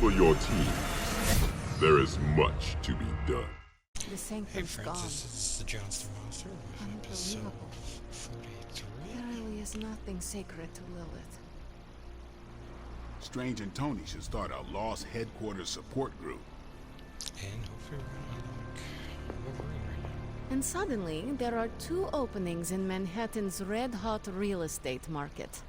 assemble your team. There is much to be done. The Sanctum's Hey gone. friends, this is the JackalsIII monster with episode Unbelievable. 43. There really is nothing sacred to Lilith. Strange and Tony should start a Lost Headquarters support group. And hopefully we're gonna unlock Wolverine right now. And suddenly, there are 2 openings in Manhattan's red-hot real estate market.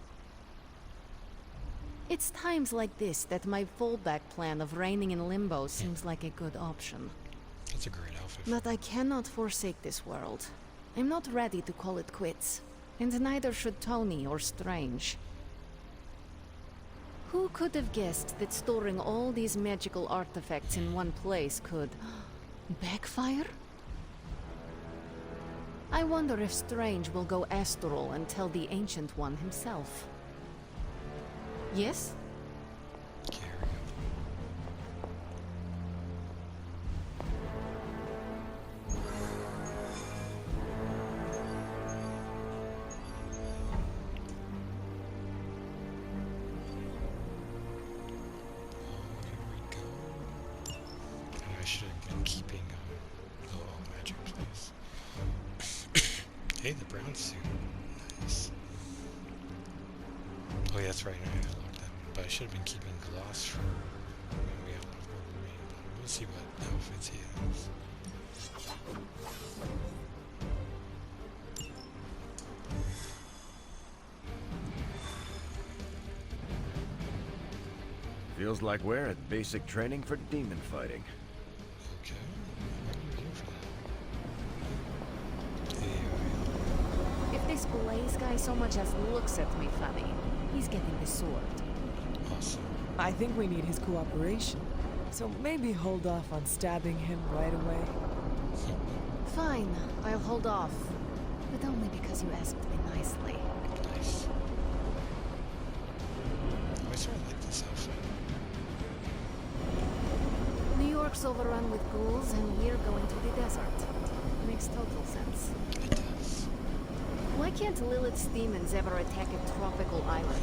It's times like this that my fallback plan of reigning in limbo seems like a good option. That's a great outfit. But I cannot forsake this world. I'm not ready to call it quits. And neither should Tony or Strange. Who could have guessed that storing all these magical artifacts in one place could backfire? I wonder if Strange will go astral and tell the Ancient One himself. Yes? Okay, here we go. Here we go. And I should have been keeping the little magic place. Hey, the brown suit. Nice. Oh yeah, that's right, I unlocked that one. But I should have been keeping gloss for when we unlock Wolverine. But we'll see what outfits he has. Feels like we're at basic training for demon fighting. Okay, what are you here for that? Hey, If this Blaze guy so much as looks at me funny, he's getting the sword. awesome. I think we need his cooperation. So maybe hold off on stabbing him right away. Fine, I'll hold off. But only because you asked me nicely. Nice. I sort of like this outfit. New York's overrun with ghouls, and we're going to the desert. Makes total sense. It does. Why can't Lilith's demons ever attack a tropical island?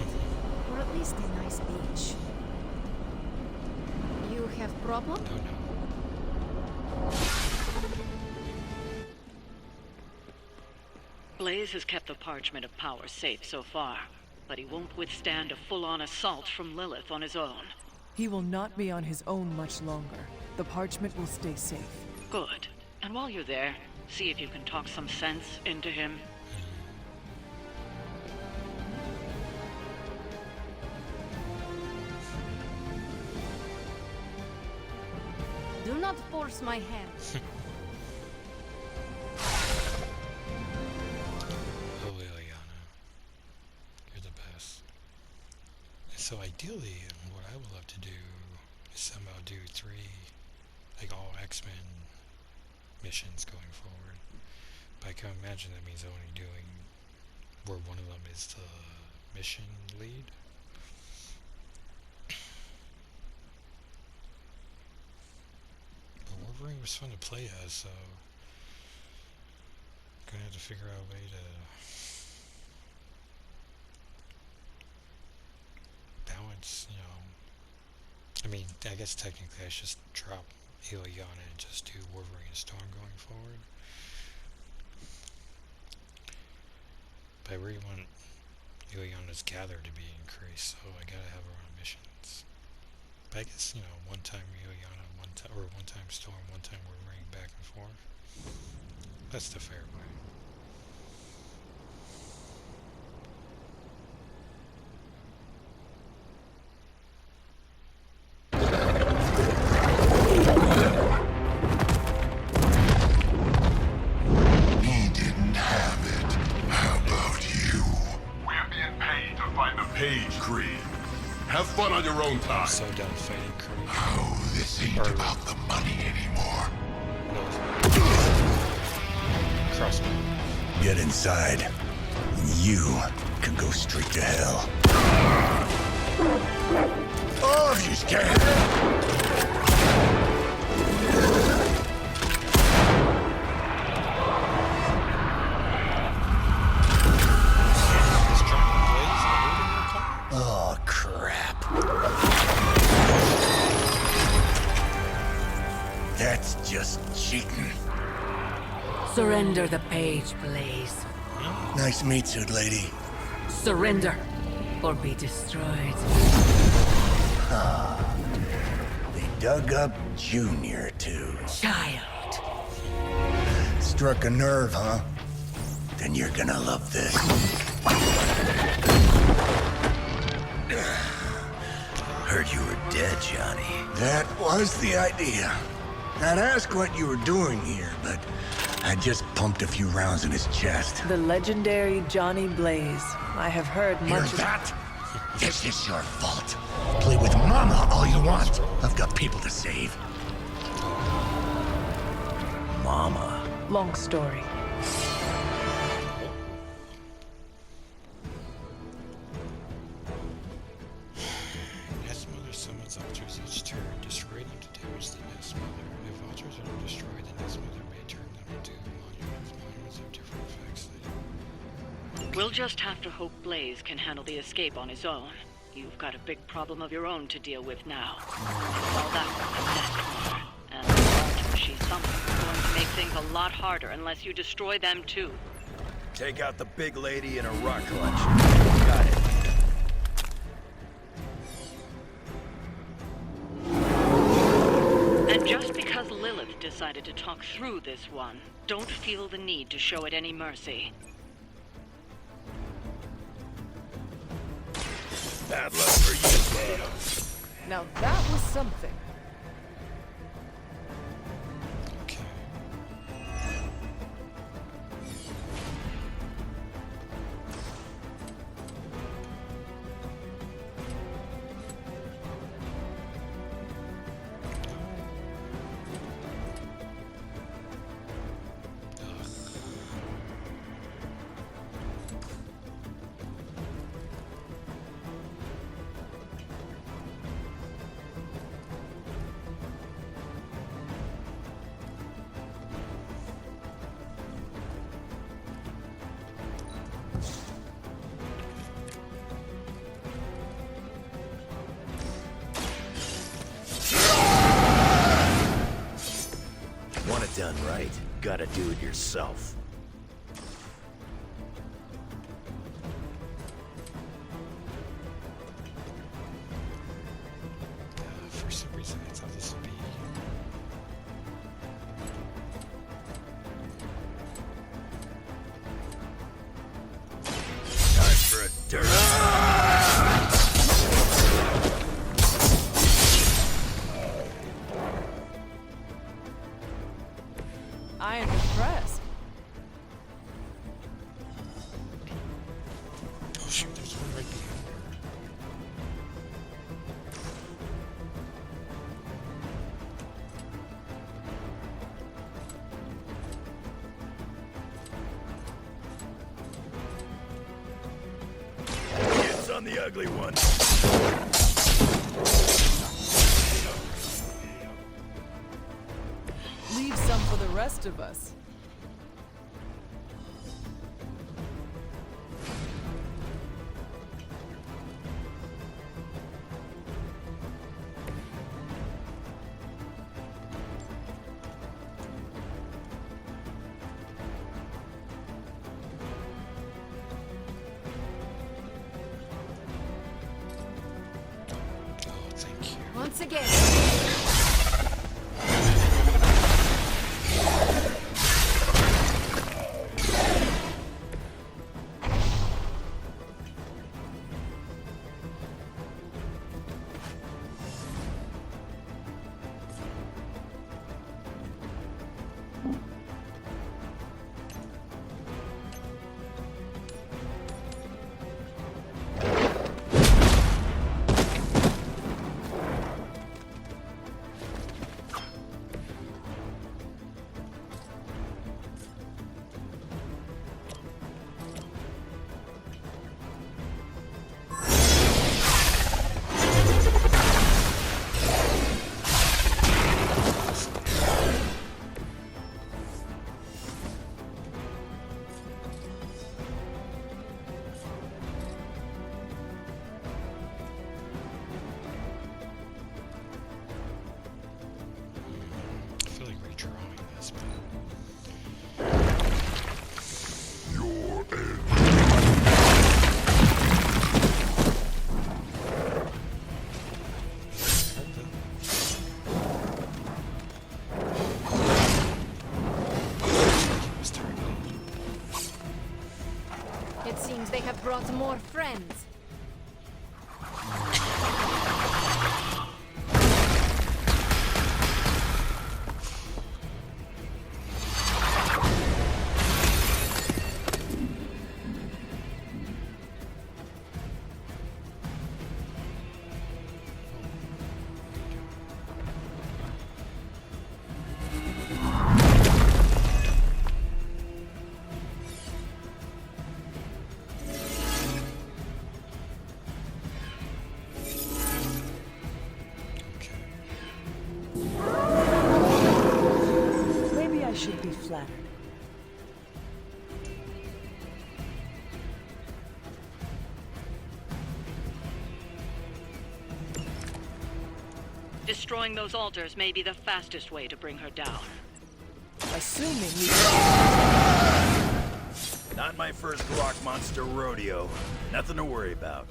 Or at least a nice beach? You have problem? No, no. Blaze has kept the Parchment of Power safe so far, but he won't withstand a full-on assault from Lilith on his own. He will not be on his own much longer. The parchment will stay safe. Good. And while you're there, see if you can talk some sense into him. Do not force my hand. Oh, Liliana. You're the best. So ideally, what I would love to do is somehow do 3, like all X-Men missions going forward. But I can imagine that means only doing where one of them is the mission lead. But Wolverine was fun to play as, so gonna have to figure out a way to balance, you know. I mean, I guess technically I should just drop Ileana and just do Wolverine and Storm going forward. But I really want Ileana's gather to be increased, so I gotta have her on missions. But I guess, you know, one time Ileana, one time Storm, one time Wolverine, back and forth. That's the fair way. He didn't have it. How about you? We're being paid to find the Page Creed. Have fun on your own time. I'm so done fighting Creed. Oh, this ain't about the money anymore. No. Crossbow. Get inside. You can go straight to hell. Oh, if you scared. Is Dragon Blaze holding your car? Oh, crap. Surrender the page, Blaze. Nice meat suit, lady. Surrender, or be destroyed. They dug up Junior, too. Child. Struck a nerve, huh? Then you're gonna love this. Heard you were dead, Johnny. That was the idea. I'd ask what you were doing here, but I just pumped a few rounds in his chest. The legendary Johnny Blaze. I have heard Hear much of... that? This is your fault. Play with Mama all you want. I've got people to save. Mama. Long story. Nest Mother summons altars each turn. Destroy them to damage the Nest Mother. If altars are destroyed, the Nest Mother may turn them into monuments. Monuments have different effects. We'll just have to hope Blaze can handle the escape on his own. You've got a big problem of your own to deal with now. All that with the Nest Mother. And the altar she summoned is going to make things a lot harder unless you destroy them too. Take out the big lady in a rock collection. Got it. And just because Lilith decided to talk through this one, don't feel the need to show it any mercy. Bad luck for you, Dale. Now that was something. Okay. Want it done right, gotta do it yourself. For some reason, I thought this would be. Time for a dirt. I am impressed. Oh shoot, there's one right behind her. It's on the ugly one. Leave some for the rest of us. Oh, thank you. Once again. It seems they have brought more friends. Maybe I should be flattered. Destroying those altars may be the fastest way to bring her down. Assuming you... Not my first rock monster rodeo. Nothing to worry about.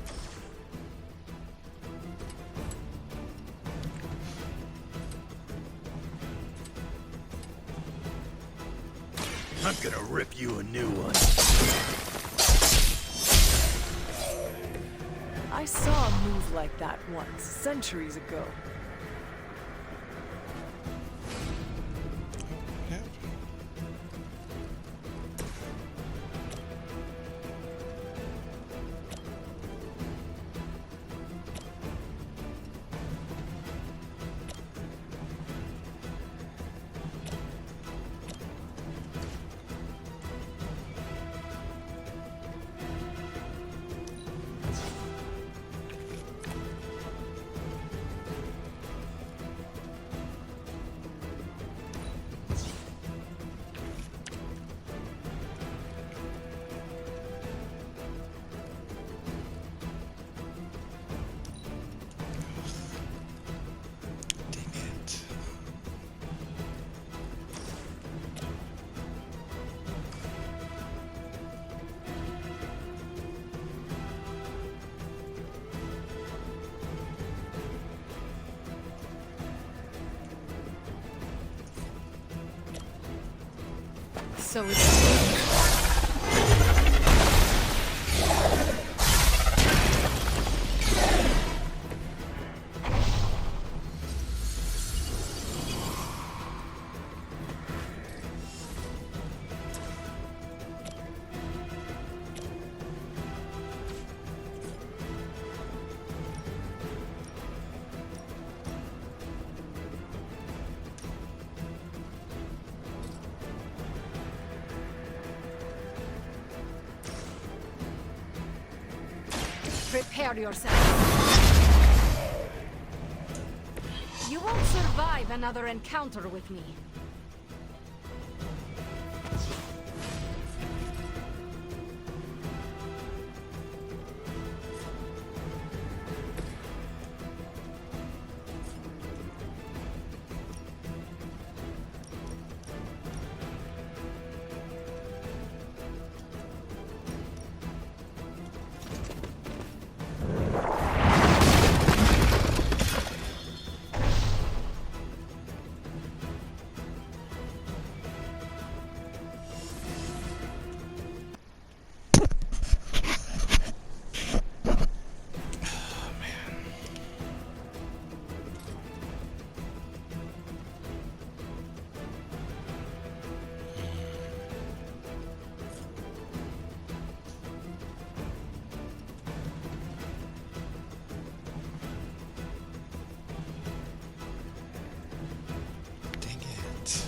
I'm gonna rip you a new one. I saw a move like that once, centuries ago. Yeah. Dang it. So it's... Prepare yourself. You won't survive another encounter with me. Dang it.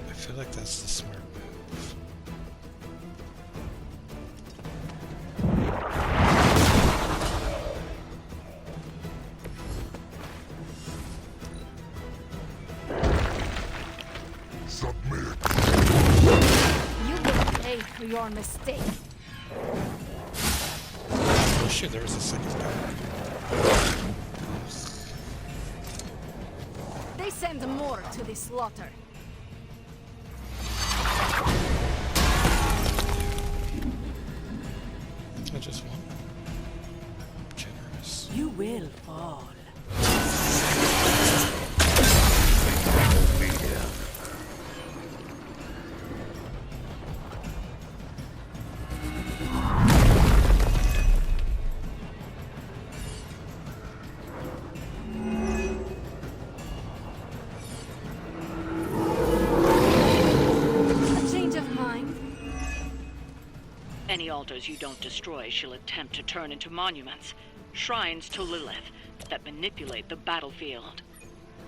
I feel like that's the smart move. Submit. You will pay for your mistake. Oh shit, there was a second guy. They send more to the slaughter. will fall. A change of mind? Any altars you don't destroy, she'll attempt to turn into monuments. Shrines to Lilith that manipulate the battlefield.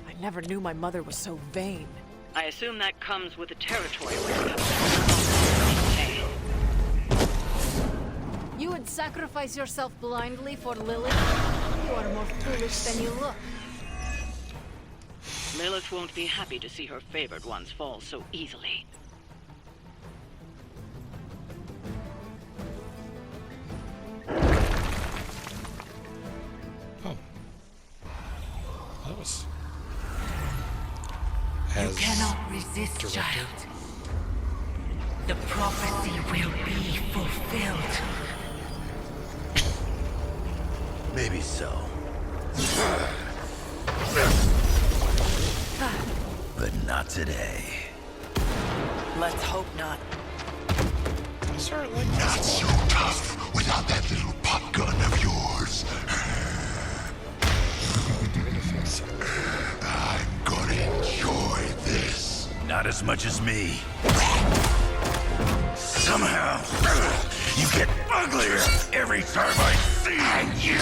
I never knew my mother was so vain. I assume that comes with the territory where you have to. You would sacrifice yourself blindly for Lilith? You are more foolish than you look. Lilith won't be happy to see her favored ones fall so easily. Oh. That was... You As cannot resist, directed. child. The prophecy will be fulfilled. Maybe so. But not today. Let's hope not. Start like Not so tough without that little pop gun of yours. I'm gonna enjoy this. Not as much as me. Somehow, you get uglier every time I see you. And you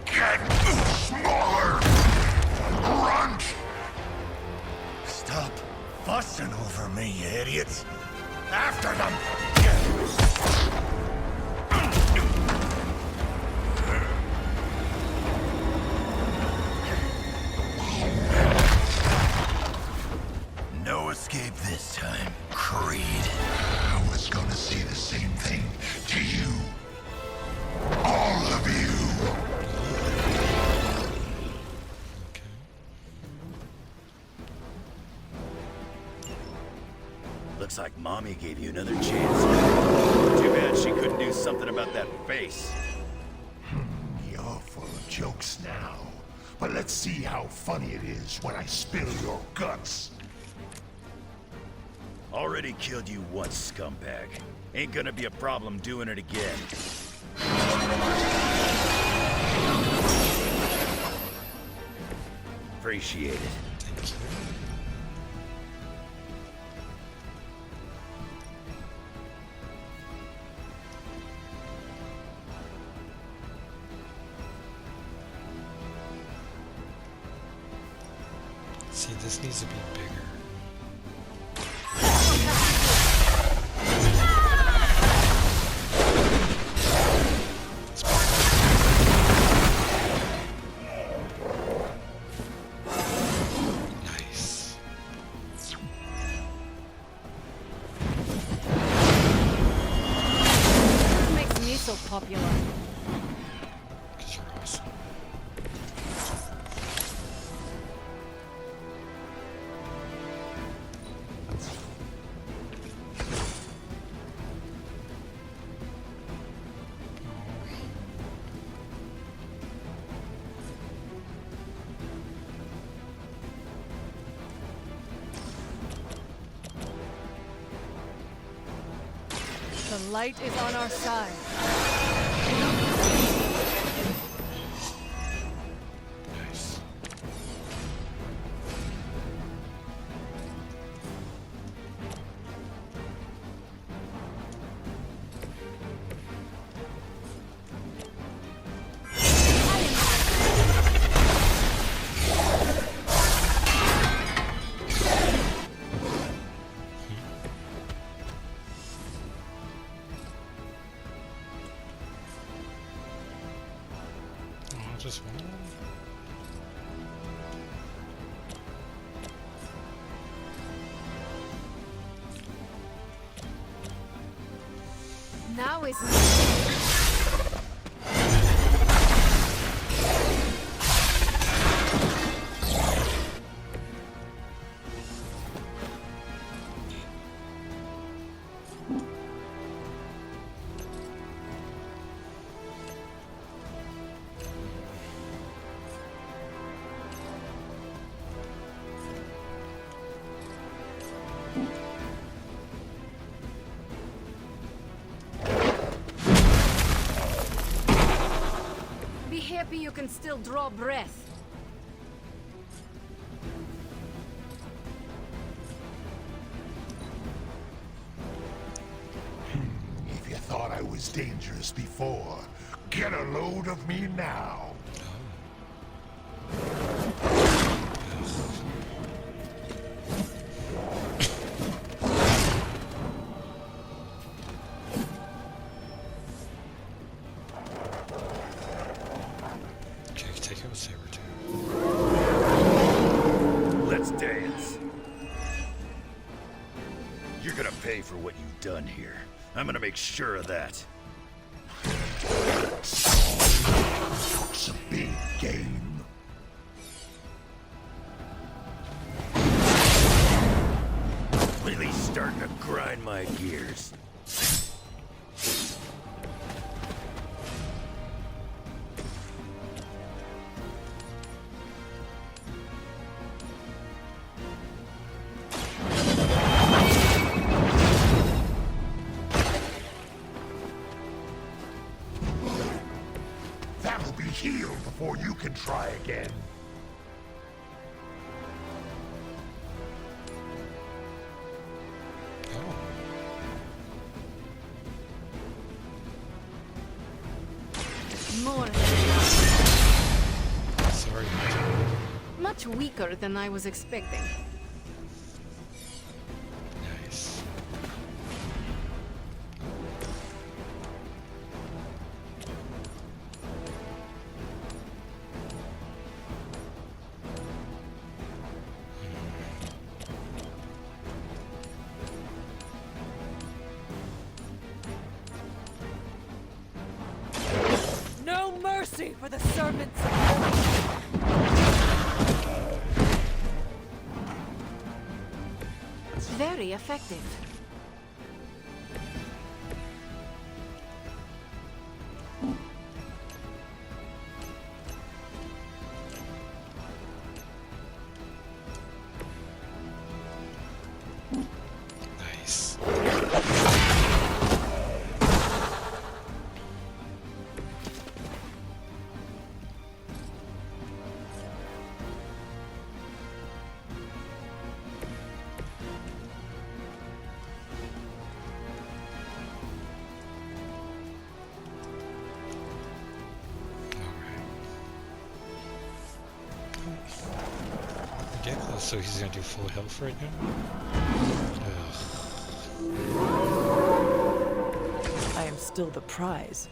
get smaller. Grunt. Stop fussing over me, you idiots. After them! No escape this time, Creed. I was gonna say the same thing to you. All of you. Okay. Looks like Mommy gave you another chance. Too bad she couldn't do something about that face. You're full of jokes now. But let's see how funny it is when I spill your guts. Already killed you once, scumbag. Ain't gonna be a problem doing it again. Appreciate it. Thank you. See, this needs to be bigger. It's nice. What makes me so popular? 'Cause you're awesome. The light is on our side. Nice. Oh, just one. Now is happy you can still draw breath. If you thought I was dangerous before, get a load of me now. Okay, take it with Sabertooth. Let's dance. You're gonna pay for what you've done here. I'm gonna make sure of that. It's a big game. Really starting to grind my gears. That'll be healed before you can try again. Oh. More. Sorry. Much weaker than I was expecting. Nice. No mercy for the servants of Wolverine. Very effective. Nice. So he's gonna do full health right now? Ugh. I am still the prize.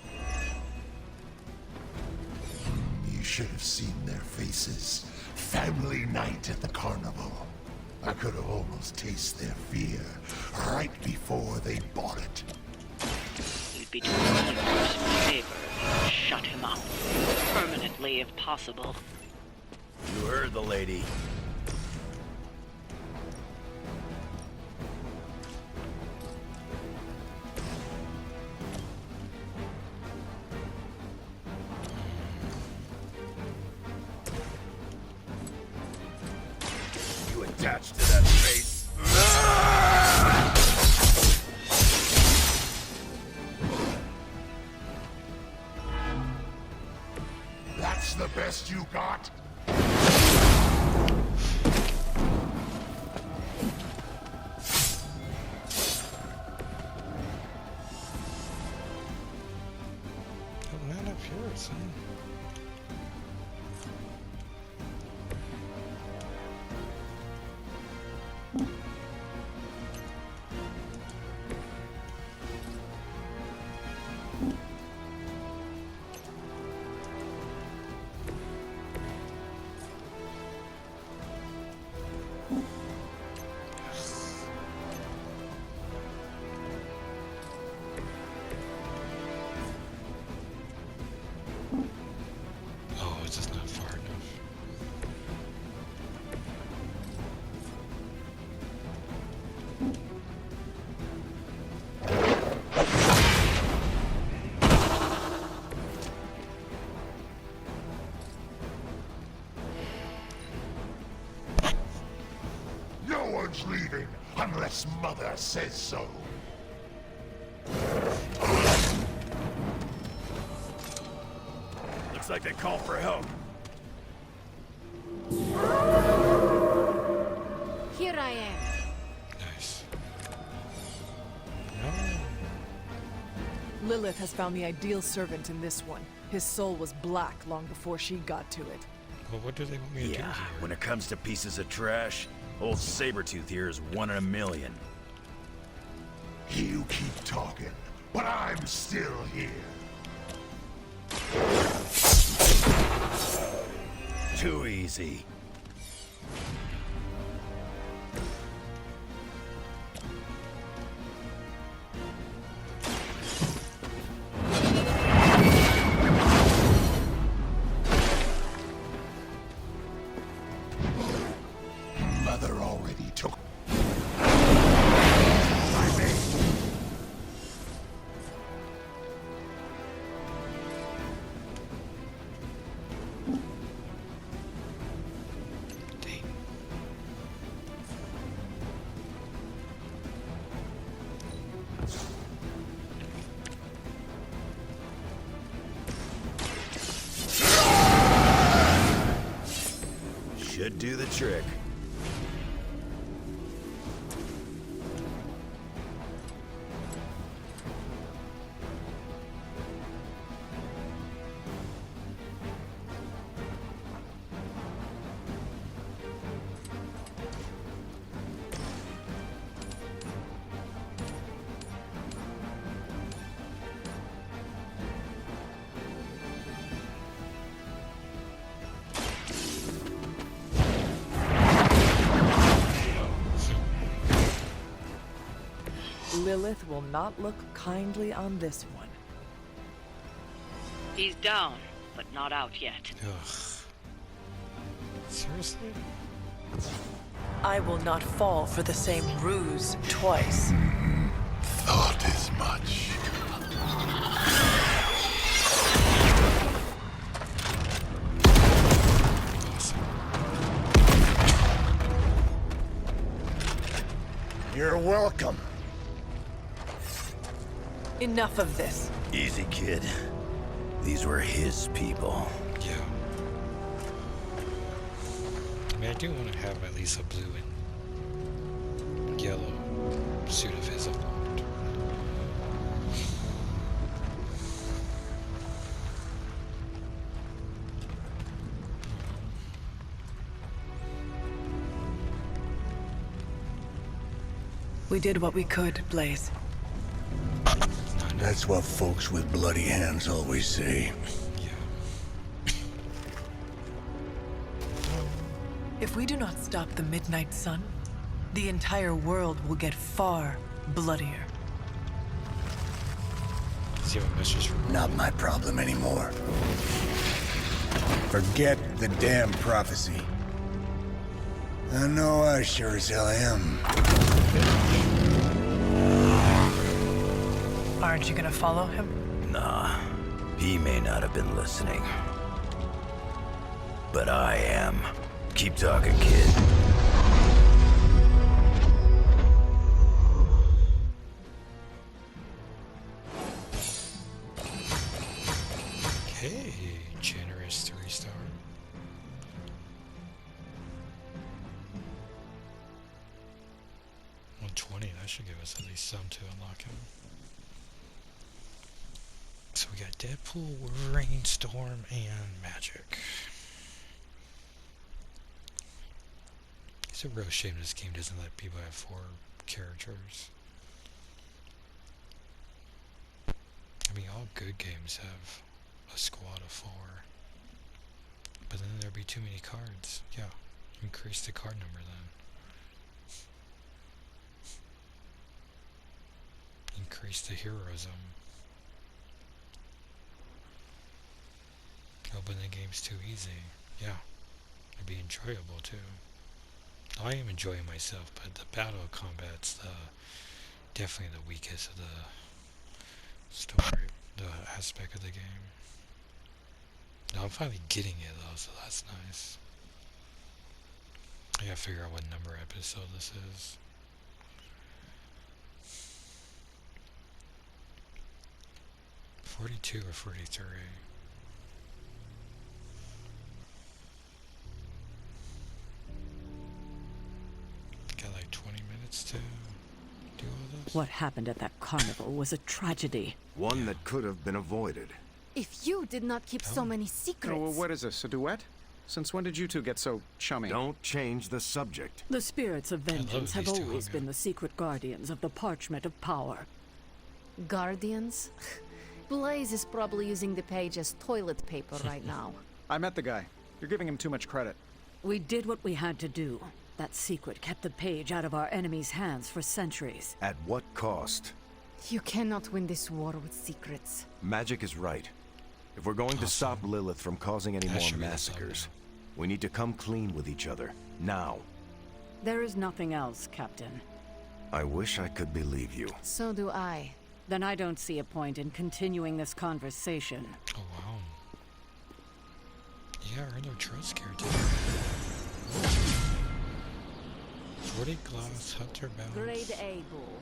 You should have seen their faces. Family night at the carnival. I could have almost tasted their fear right before they bought it. You'd be doing the universe a favor if you shut him up. Permanently, if possible. You heard the lady. You attached to that face. That's the best you got? Oh, not up here, son. Oh, it's just not far enough. No one's leaving unless Mother says so. The Looks like they call for help. Here I am. Nice. Lilith has found the ideal servant in this one. His soul was black long before she got to it. Well, what do they want me to do here? Yeah, when it comes to pieces of trash, old Sabretooth here is 1 in a million. You keep talking, but I'm still here. Too easy. Mother already took my baby. Dang. Should do the trick. Lilith will not look kindly on this one. He's down, but not out yet. Ugh. Seriously? I will not fall for the same ruse twice. Thought as much. You're welcome. Enough of this. Easy, kid. These were his people. Yeah. I mean, I do want to have at least a blue and yellow suit of his unlocked. We did what we could, Blaze. That's what folks with bloody hands always say. Yeah. If we do not stop the Midnight Sun, the entire world will get far bloodier. See what message from Not my problem anymore. Forget the damn prophecy. I know I sure as hell am. Aren't you gonna follow him? Nah, he may not have been listening. But I am. Keep talking, kid. Hey, generous 3-star. $120, that should give us at least some to unlock him. So we got Deadpool, Wolverine, Storm, and Magic. It's a real shame this game doesn't let people have 4 characters. I mean, all good games have a squad of 4. But then there'd be too many cards. Yeah, increase the card number then. Increase the heroism. Open the game's too easy. Yeah, it'd be enjoyable too. I am enjoying myself, but the battle combat's definitely the weakest of the story, the aspect of the game. Now I'm finally getting it though, so that's nice. I gotta figure out what number episode this is. $42 or $43. What happened at that carnival was a tragedy. One that could have been avoided. If you did not keep so many secrets... Oh, well, what is this, a duet? Since when did you two get so chummy? Don't change the subject. The spirits of vengeance have always been the secret guardians of the parchment of power. Guardians? Blaze is probably using the page as toilet paper right now. I met the guy. You're giving him too much credit. We did what we had to do. That secret kept the page out of our enemies' hands for centuries. At what cost? You cannot win this war with secrets. Magic is right. If we're going to stop Lilith from causing any more massacres, we need to come clean with each other, now. There is nothing else, Captain. I wish I could believe you. So do I. Then I don't see a point in continuing this conversation. Oh, wow. Yeah, I no trust caretaker. 40 glass hunter balance. Grade A bull.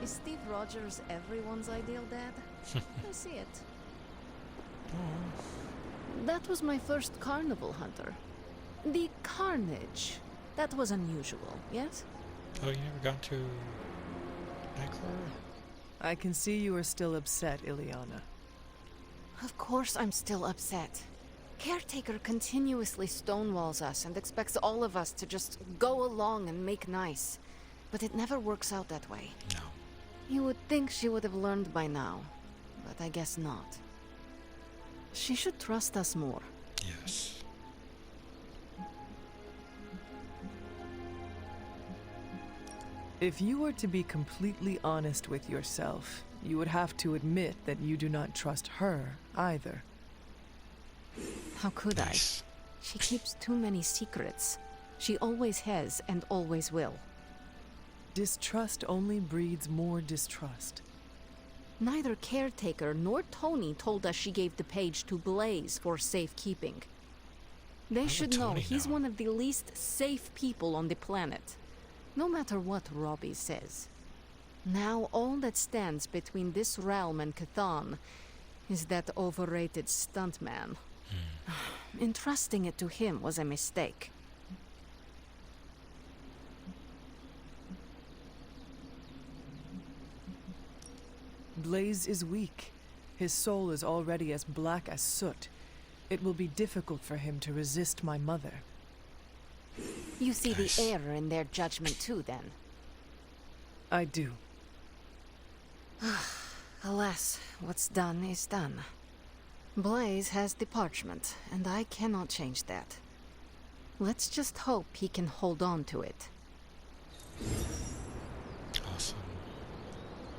Is Steve Rogers everyone's ideal dad? I see it. That was my first carnival, Hunter. The carnage. That was unusual, yes? Oh, you never got to Nightcrawler? I can see you are still upset, Ileana. Of course I'm still upset. Caretaker continuously stonewalls us and expects all of us to just go along and make nice. But it never works out that way. No. You would think she would have learned by now, but I guess not. She should trust us more. Yes. If you were to be completely honest with yourself, you would have to admit that you do not trust her either. How could I? She keeps too many secrets. She always has and always will. Distrust only breeds more distrust. Neither Caretaker nor Tony told us she gave the page to Blaze for safekeeping. They should know he's one of the least safe people on the planet, no matter what Robbie says. Now all that stands between this realm and Cathan is that overrated stuntman. Entrusting it to him was a mistake. Blaze is weak. His soul is already as black as soot. It will be difficult for him to resist my mother. You see the error in their judgment too, then? I do. Alas, what's done is done. Blaze has the parchment, and I cannot change that. Let's just hope he can hold on to it. Awesome.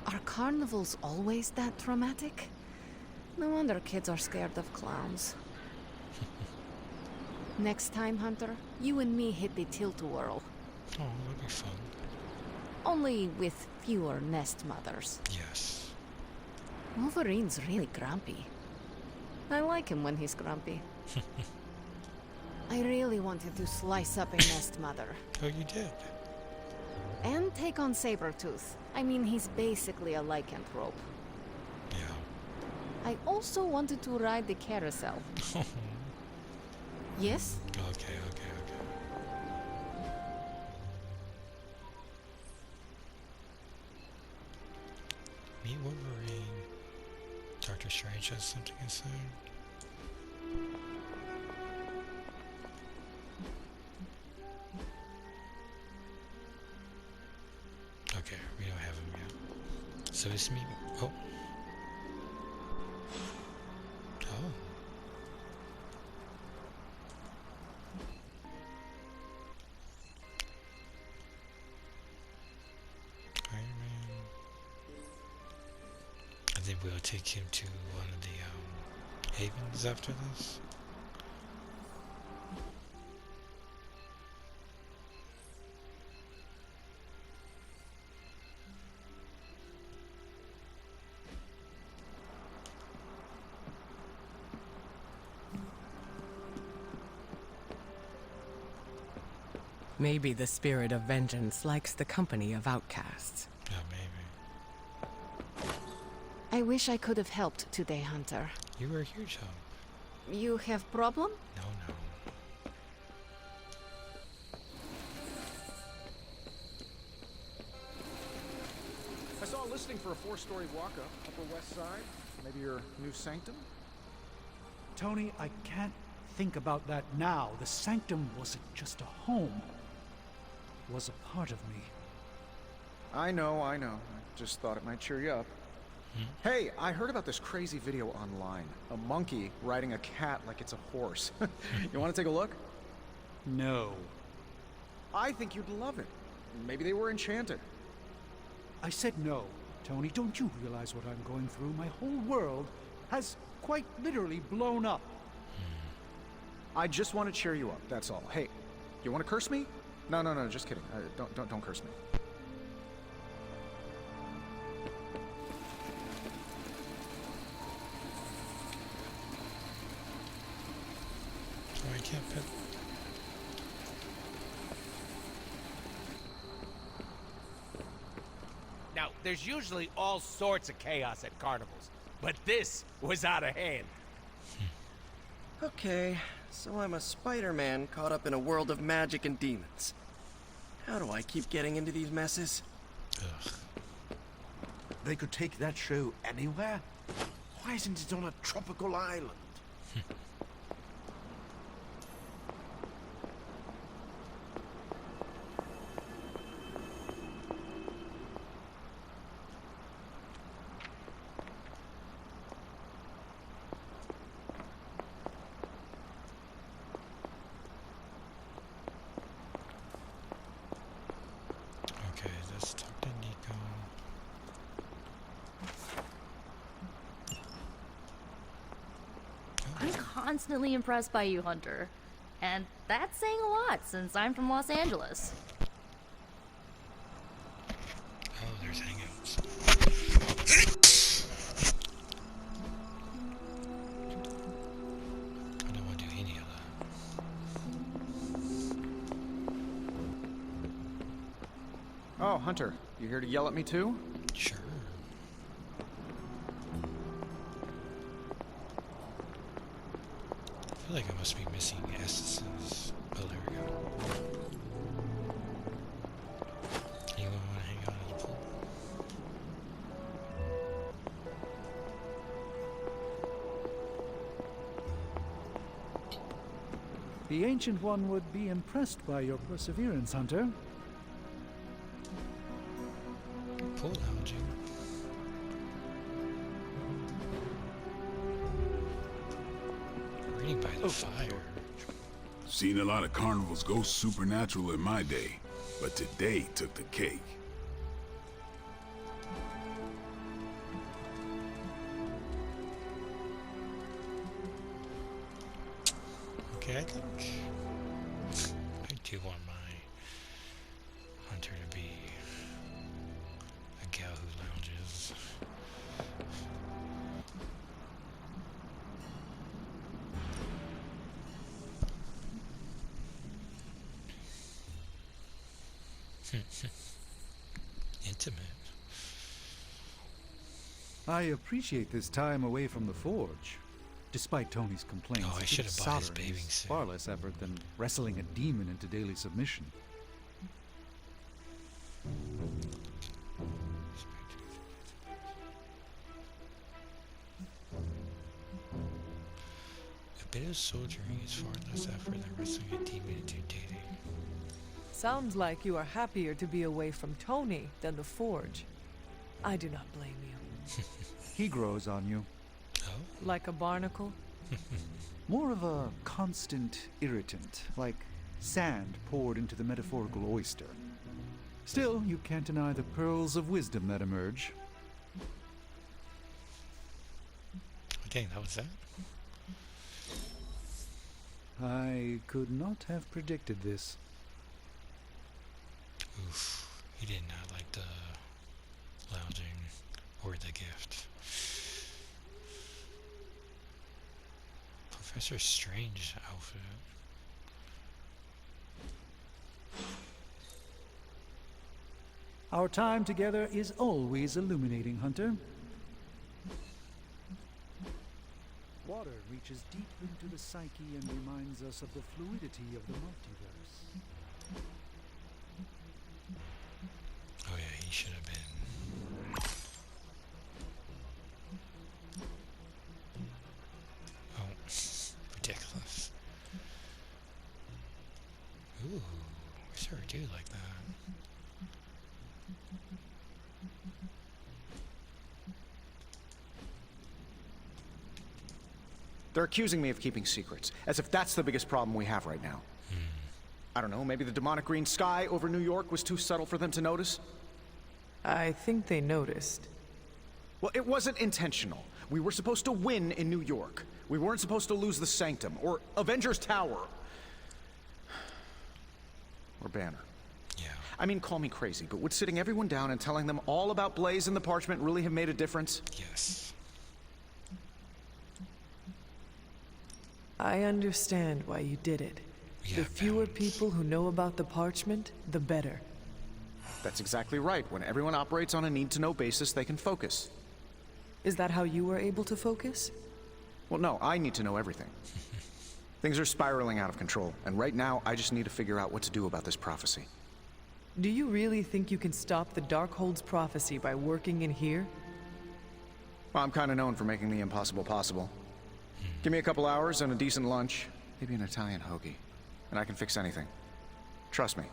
Are carnivals always that traumatic? No wonder kids are scared of clowns. Next time, Hunter, you and me hit the tilt-a-whirl. Oh, that'd be fun. Only with fewer nest mothers. Yes. Wolverine's really grumpy. I like him when he's grumpy. I really wanted to slice up a nest mother. Oh, you did? And take on Sabretooth. I mean, he's basically a lycanthrope. Yeah. I also wanted to ride the carousel. Yes? Okay. Meet Wolverine. Doctor Strange has something to say. Okay, we don't have him yet. So it's me. Oh. Oh. Iron Man. I think we'll take him to one of the havens after this. Maybe the spirit of vengeance likes the company of outcasts. Yeah, maybe. I wish I could have helped today, Hunter. You were a huge help. You have problem? No. us all listening for a 4-story walk-up, Upper West Side. Maybe your new sanctum? Tony, I can't think about that now. The sanctum wasn't just a home. It was a part of me. I know. I just thought it might cheer you up. Hey, I heard about this crazy video online. A monkey riding a cat like it's a horse. You want to take a look? No. I think you'd love it. Maybe they were enchanted. I said no. Tony, don't you realize what I'm going through? My whole world has quite literally blown up. I just want to cheer you up, that's all. Hey, you want to curse me? No, just kidding. Don't curse me. Oh, I can't put... Now, there's usually all sorts of chaos at carnivals, but this was out of hand. Okay, so I'm a Spider-Man caught up in a world of magic and demons. How do I keep getting into these messes? Ugh. They could take that show anywhere? Why isn't it on a tropical island? Okay, let's talk to Nico. I'm constantly impressed by you, Hunter. And that's saying a lot, since I'm from Los Angeles. Oh, there's hangouts. I don't want to do any of that. Oh, Hunter, you here to yell at me too? Sure. I feel like I must be missing S's. Oh, there we go. Anyone want to hang out at the pool? The Ancient One would be impressed by your perseverance, Hunter. Pool lounging. Reading by the fire. Seen a lot of carnivals go supernatural in my day, but today took the cake. Okay, I do want my hunter to be a gal who lounges. Intimate. I appreciate this time away from the forge. Despite Tony's complaints, Oh, I a should bit have of bought his soldering bathing is suit. far less effort than wrestling a demon into daily submission. A bit of soldiering is far less effort than wrestling a demon into dating. Sounds like you are happier to be away from Tony than the forge. I do not blame you. He grows on you. Oh? Like a barnacle? More of a constant irritant, like sand poured into the metaphorical oyster. Still, you can't deny the pearls of wisdom that emerge. Dang, that was that? I could not have predicted this. Oof. He did not like the lounging or the gift. Professor Strange outfit. Our time together is always illuminating, Hunter. Water reaches deep into the psyche and reminds us of the fluidity of the multiverse. Oh yeah, he should have been They're accusing me of keeping secrets, as if that's the biggest problem we have right now. I don't know, maybe the demonic green sky over New York was too subtle for them to notice? I think they noticed. Well, it wasn't intentional. We were supposed to win in New York. We weren't supposed to lose the Sanctum, or Avengers Tower. Or Banner. Yeah. I mean, call me crazy, but would sitting everyone down and telling them all about Blaze and the Parchment really have made a difference? Yes. I understand why you did it. The fewer people who know about the Parchment, the better. That's exactly right. When everyone operates on a need-to-know basis, they can focus. Is that how you were able to focus? Well, no, I need to know everything. Things are spiraling out of control, and right now, I just need to figure out what to do about this prophecy. Do you really think you can stop the Darkhold's prophecy by working in here? Well, I'm kind of known for making the impossible possible. Give me a couple hours and a decent lunch, maybe an Italian hoagie, and I can fix anything. Trust me.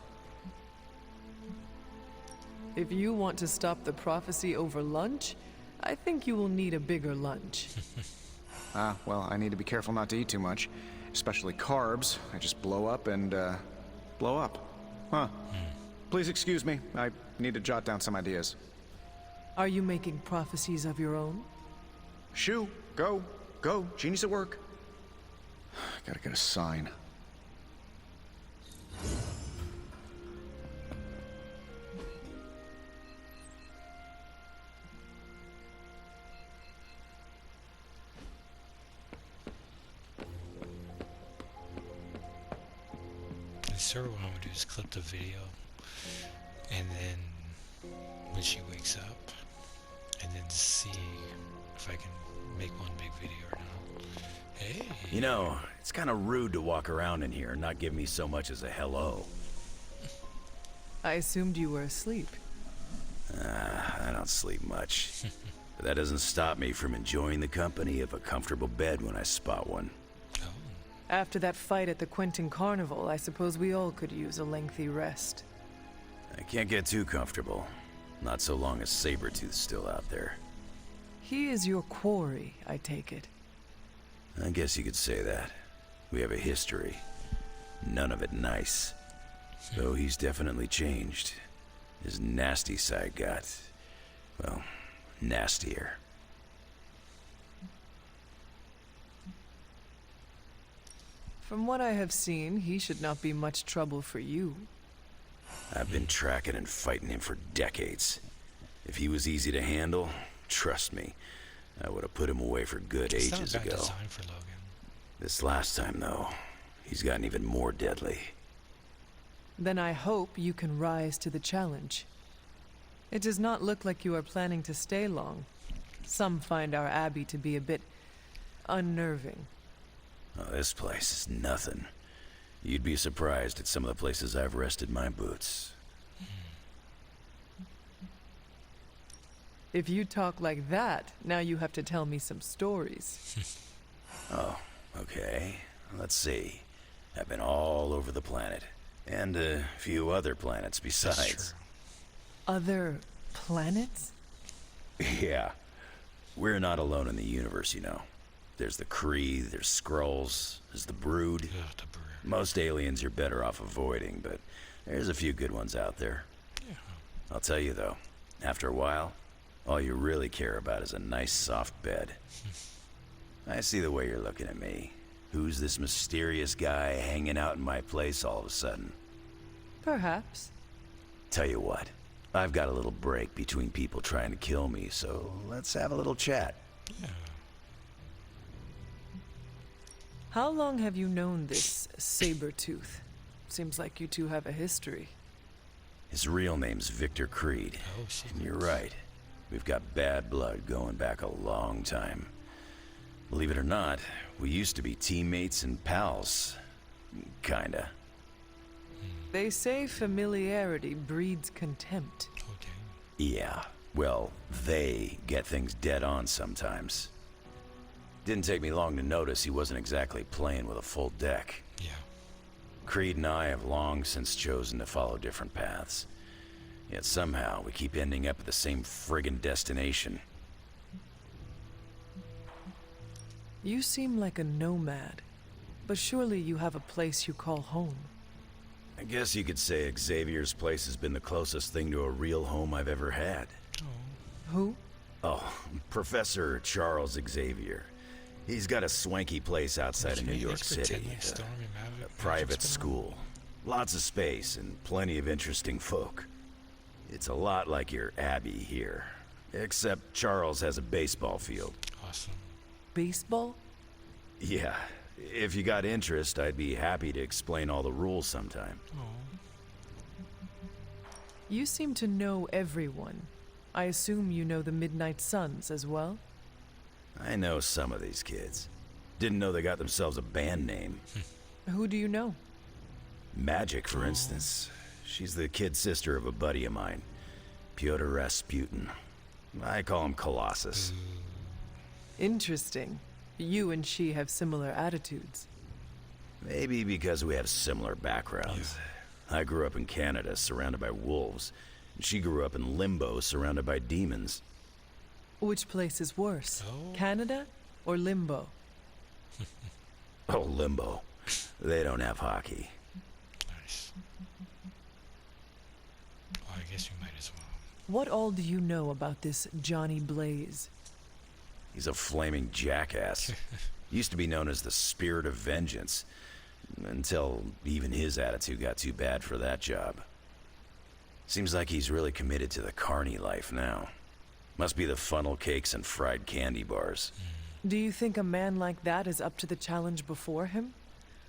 If you want to stop the prophecy over lunch, I think you will need a bigger lunch. Well, I need to be careful not to eat too much, especially carbs. I just blow up and, blow up. Huh. Please excuse me. I need to jot down some ideas. Are you making prophecies of your own? Shoo, go. Go. Genius at work. Gotta get a sign. So what I'm gonna do is clip the video, and then when she wakes up, and then see if I can make one big video or not. Hey. You know, it's kind of rude to walk around in here and not give me so much as a hello. I assumed you were asleep. I don't sleep much. But that doesn't stop me from enjoying the company of a comfortable bed when I spot one. After that fight at the Quentin Carnival, I suppose we all could use a lengthy rest. I can't get too comfortable. Not so long as Sabretooth's still out there. He is your quarry, I take it. I guess you could say that. We have a history. None of it nice. Though he's definitely changed. His nasty side got, well, nastier. From what I have seen, he should not be much trouble for you. I've been tracking and fighting him for decades. If he was easy to handle, trust me, I would have put him away for good ages ago. Design for Logan. This last time, though, he's gotten even more deadly. Then I hope you can rise to the challenge. It does not look like you are planning to stay long. Some find our abbey to be a bit unnerving. Oh, this place is nothing. You'd be surprised at some of the places I've rested my boots. If you talk like that, now you have to tell me some stories. Oh, okay. Let's see. I've been all over the planet. And a few other planets besides. Other planets? Yeah. We're not alone in the universe, you know. There's the Kree, there's Skrulls, there's the Brood. Most aliens you're better off avoiding, but there's a few good ones out there. Yeah. I'll tell you though, after a while, all you really care about is a nice soft bed. I see the way you're looking at me. Who's this mysterious guy hanging out in my place all of a sudden? Perhaps. Tell you what, I've got a little break between people trying to kill me, so let's have a little chat. Yeah. How long have you known this Sabretooth? Seems like you two have a history. His real name's Victor Creed. Oh, and you're right. We've got bad blood going back a long time. Believe it or not, we used to be teammates and pals. Kinda. They say familiarity breeds contempt. Okay. Yeah, well, they get things dead on sometimes. Didn't take me long to notice he wasn't exactly playing with a full deck. Yeah. Creed and I have long since chosen to follow different paths. Yet somehow we keep ending up at the same friggin' destination. You seem like a nomad, but surely you have a place you call home. I guess you could say Xavier's place has been the closest thing to a real home I've ever had. Who? Oh, Professor Charles Xavier. He's got a swanky place outside of New York City. A private school. Lots of space and plenty of interesting folk. It's a lot like your Abbey here. Except Charles has a baseball field. Awesome. Baseball? Yeah. If you got interest, I'd be happy to explain all the rules sometime. You seem to know everyone. I assume you know the Midnight Suns as well? I know some of these kids. Didn't know they got themselves a band name. Who do you know? Magic, for instance. She's the kid sister of a buddy of mine, Pyotr Rasputin. I call him Colossus. Interesting. You and she have similar attitudes. Maybe because we have similar backgrounds. I grew up in Canada, surrounded by wolves. And she grew up in Limbo, surrounded by demons. Which place is worse? Canada or Limbo? Oh, Limbo. They don't have hockey. Nice. Well, I guess you might as well. What all do you know about this Johnny Blaze? He's a flaming jackass. Used to be known as the Spirit of Vengeance. Until even his attitude got too bad for that job. Seems like he's really committed to the carny life now. Must be the funnel cakes and fried candy bars. Do you think a man like that is up to the challenge before him?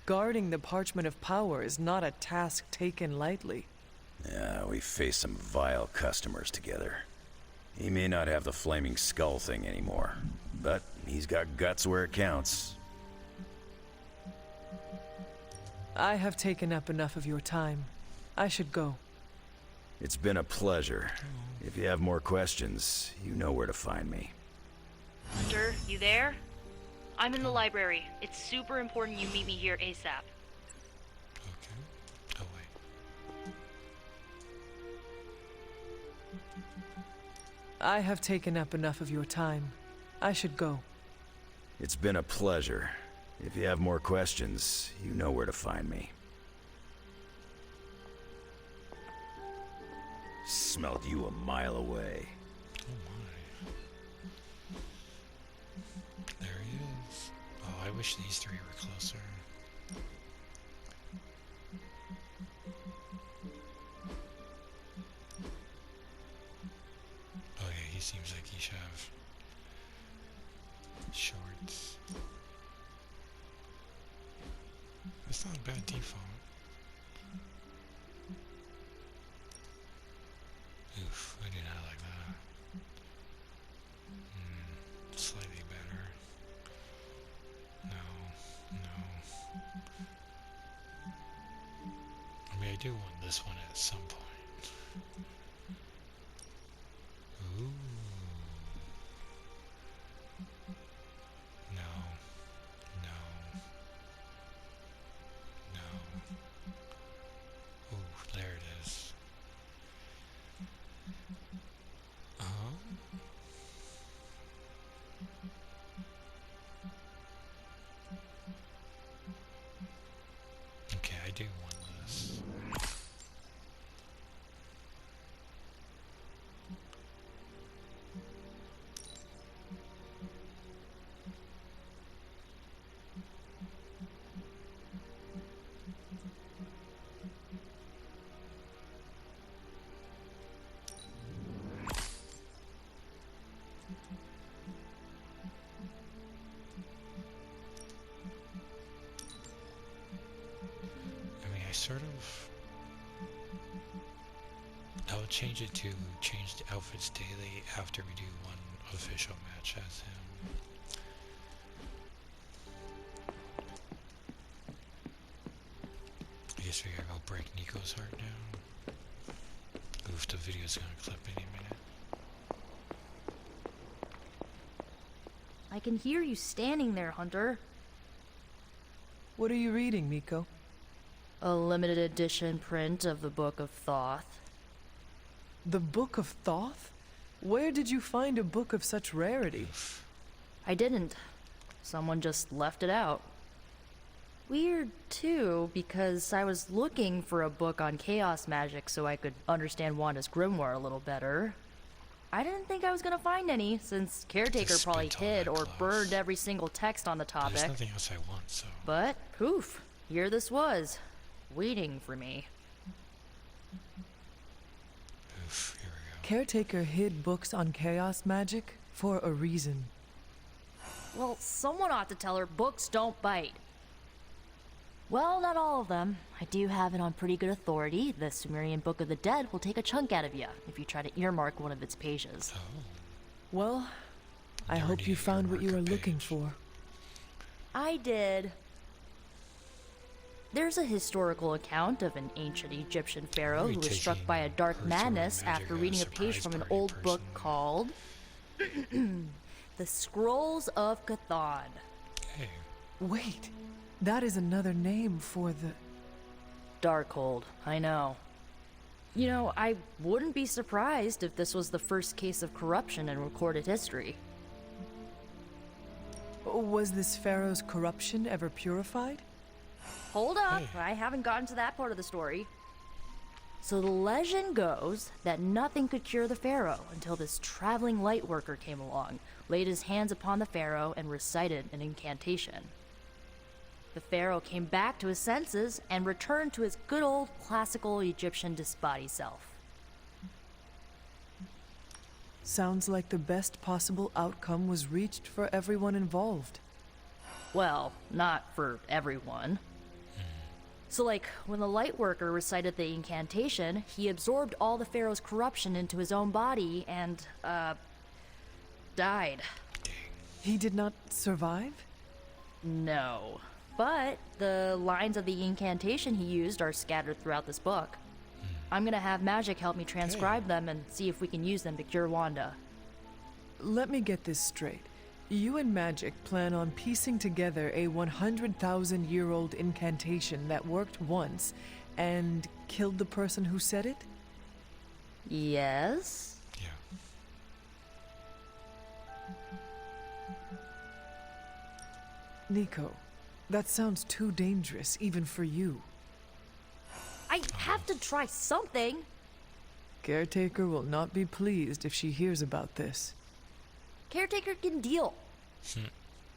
Guarding the Parchment of Power is not a task taken lightly. Yeah, we face some vile customers together. He may not have the flaming skull thing anymore, but he's got guts where it counts. I have taken up enough of your time. I should go. It's been a pleasure. If you have more questions, you know where to find me. Hunter, you there? I'm in the library. It's super important you meet me here ASAP. Okay. Oh, wait. I have taken up enough of your time. I should go. It's been a pleasure. If you have more questions, you know where to find me. Smelled you a mile away. Oh my. There he is. Oh, I wish these three were closer. Oh yeah, he seems like he should have shorts. It's not a bad default. Oof, I do not like that. Slightly better. No. I mean, I do want this one at some point. Ooh. No. Ooh, there it is. Okay, I do want this. Sort of. I'll change it to change the outfits daily after we do one official match as him. I guess we gotta go break Nico's heart down. Oof, the video's gonna clip any minute. I can hear you standing there, Hunter. What are you reading, Miko? A limited edition print of the Book of Thoth. The Book of Thoth? Where did you find a book of such rarity? I didn't. Someone just left it out. Weird, too, because I was looking for a book on chaos magic so I could understand Wanda's grimoire a little better. I didn't think I was gonna find any, since Caretaker probably hid or burned every single text on the topic. There's nothing else I want, so... But, poof, here this was, waiting for me. Oof, here we go. Caretaker hid books on chaos magic for a reason. Well, someone ought to tell her books don't bite. Well, not all of them. I do have it on pretty good authority. The Sumerian Book of the Dead will take a chunk out of you if you try to earmark one of its pages. Oh. Well, I hope you found what you were looking for. I did. There's a historical account of an ancient Egyptian pharaoh who was struck by a dark madness after reading a page from an old book called The Scrolls of Cthulhu. Hey. Wait, that is another name for the... Darkhold, I know. You know, I wouldn't be surprised if this was the first case of corruption in recorded history. Was this pharaoh's corruption ever purified? Hold up, I haven't gotten to that part of the story. So the legend goes that nothing could cure the pharaoh until this traveling light worker came along, laid his hands upon the pharaoh, and recited an incantation. The pharaoh came back to his senses and returned to his good old classical Egyptian disbody self. Sounds like the best possible outcome was reached for everyone involved. Well, not for everyone. So like, when the light worker recited the incantation, he absorbed all the pharaoh's corruption into his own body and, died. He did not survive? No. But the lines of the incantation he used are scattered throughout this book. I'm gonna have Magic help me transcribe them and see if we can use them to cure Wanda. Let me get this straight. You and Magic plan on piecing together a 100,000-year-old incantation that worked once and killed the person who said it? Yes? Yeah. Nico, that sounds too dangerous even for you. I have to try something! Caretaker will not be pleased if she hears about this. Caretaker can deal.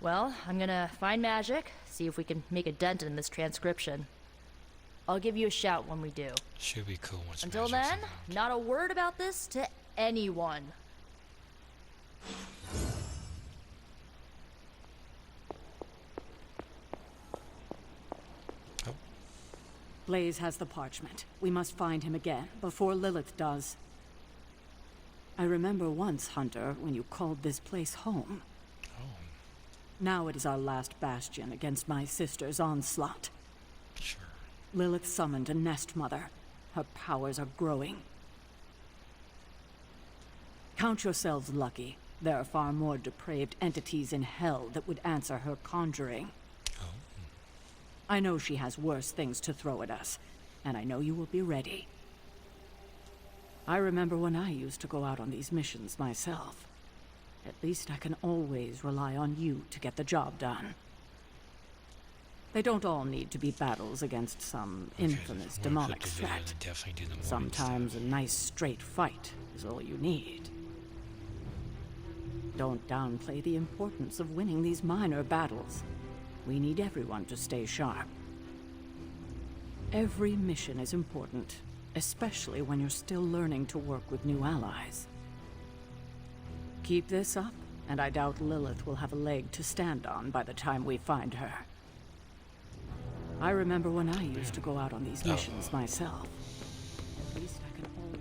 Well, I'm gonna find Magic, see if we can make a dent in this transcription. I'll give you a shout when we do. Should be cool once Until Magic's then, around. not a word about this to anyone. Blaze has the parchment. We must find him again, before Lilith does. I remember once, Hunter, when you called this place home. Oh. Now it is our last bastion against my sister's onslaught. Sure. Lilith summoned a Nest Mother. Her powers are growing. Count yourselves lucky. There are far more depraved entities in hell that would answer her conjuring. I know she has worse things to throw at us, and I know you will be ready. I remember when I used to go out on these missions myself. At least I can always rely on you to get the job done. They don't all need to be battles against some infamous demonic threat. Sometimes a nice straight fight is all you need. Don't downplay the importance of winning these minor battles. We need everyone to stay sharp. Every mission is important, especially when you're still learning to work with new allies. Keep this up, and I doubt Lilith will have a leg to stand on by the time we find her. I remember when I used to go out on these missions myself. At least I can always...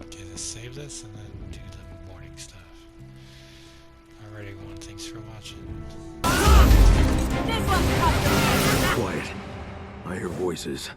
Okay, let's save this and then do the morning stuff. Alright everyone, thanks for watching. Quiet. I hear voices.